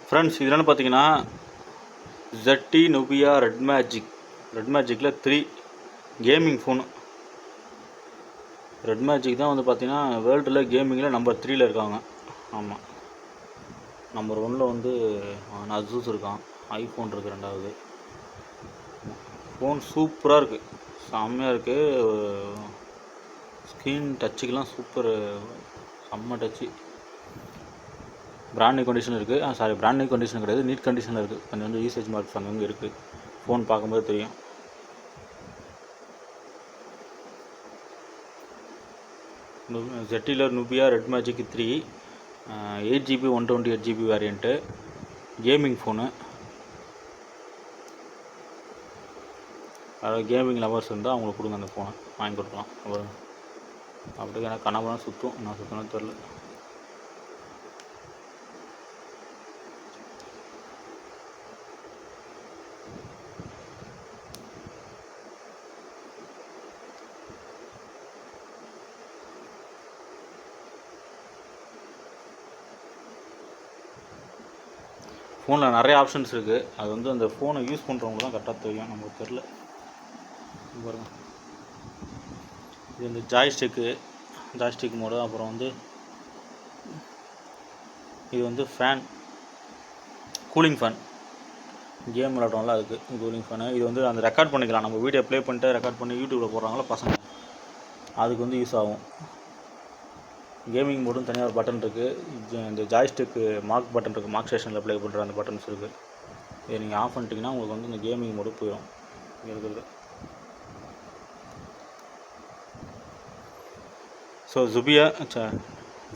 Friends, இதெல்லாம் பார்த்தீங்கன்னா ZT Nubia red மேஜிக்கில் 3 கேமிங் ஃபோனு. ரெட் மேஜிக் தான் வந்து பார்த்தீங்கன்னா வேர்ல்டில் கேமிங்கில் நம்பர் 3ல் இருக்காங்க. ஆமாம், நம்பர் 1ல் வந்து அசூஸ் இருக்கான், ஐஃபோன் இருக்குது 2வது. ஃபோன் சூப்பராக இருக்குது, செம்மையாக இருக்குது. ஸ்க்ரீன் டச்சுக்கெலாம் சூப்பர், செம்ம டச்சு. பிராண்ட் நியூ கண்டிஷன் இருக்குது. பிராண்ட் நியூ கண்டிஷன் கிடையாது, நீட் கண்டிஷனில் இருக்குது. கொஞ்சம் வந்து யூசேஜ் மார்க்ஸ் அங்கங்கே இருக்குது. ஃபோன் பார்க்கும்போது தெரியும். ZTயில் Nubia red magic 3 8GB 128GB variant, gaming phone. அதாவது கேமிங் லவர்ஸ் இருந்தால் அவங்களுக்கு கொடுங்க, அந்த ஃபோனை வாங்கி கொடுக்கலாம். அப்படியே எனக்கு கனவுலாம் சுற்றும், நான் சுற்றணும் தெரில. ஃபோனில் நிறைய ஆப்ஷன்ஸ் இருக்குது. அது வந்து அந்த ஃபோனை யூஸ் பண்ணுறவங்க தான் கரெக்டாக தெரியும், நமக்கு தெரில. பாருங்க, இது வந்து ஜாய்ஸ்டிக் மோடு. அப்புறம் வந்து இது வந்து ஃபேன், கூலிங் ஃபேன், கேம் விளாட்றோம்ல அதுக்கு கூலிங் ஃபேனு. இது வந்து அந்த ரெக்கார்ட் பண்ணிக்கலாம், நம்ம வீடியோ ப்ளே பண்ணிட்டு ரெக்கார்ட் பண்ணி யூடியூப்பில் போடுறாங்களா பசங்க, அதுக்கு வந்து யூஸ் ஆகும். கேமிங் மோடுன்னு தனியாக ஒரு பட்டன் இருக்குது. இந்த ஜாய்ஸ்டிக்கு மார்க் பட்டன் இருக்குது, மார்க் ஸ்டேஷனில் ப்ளே பண்ணுற அந்த பட்டன்ஸ் இருக்குது. இதை நீங்கள் ஆஃப் பண்ணிட்டீங்கன்னா உங்களுக்கு வந்து இந்த கேமிங் மோடு போயிடும். இருக்குது. ஸோ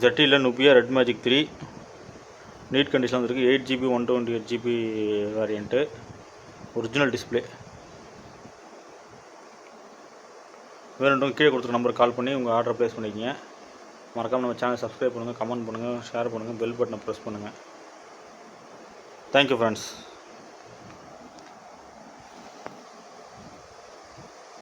ZTயில் Nubia red magic 3 neat condition வந்துருக்கு. 8GB 128GB variant, original display. வேணுன்றவங்க கீழே கொடுத்துருக்க நம்பருக்கு கால் பண்ணி உங்கள் ஆர்டரை ப்ளேஸ் பண்ணிக்கிங்க. மறக்காமல் நம்ம சேனல் சப்ஸ்கிரைப் பண்ணுங்கள், கமெண்ட் பண்ணுங்கள், ஷேர் பண்ணுங்கள், பெல் பட்டனை ப்ரெஸ் பண்ணுங்கள். Thank you friends.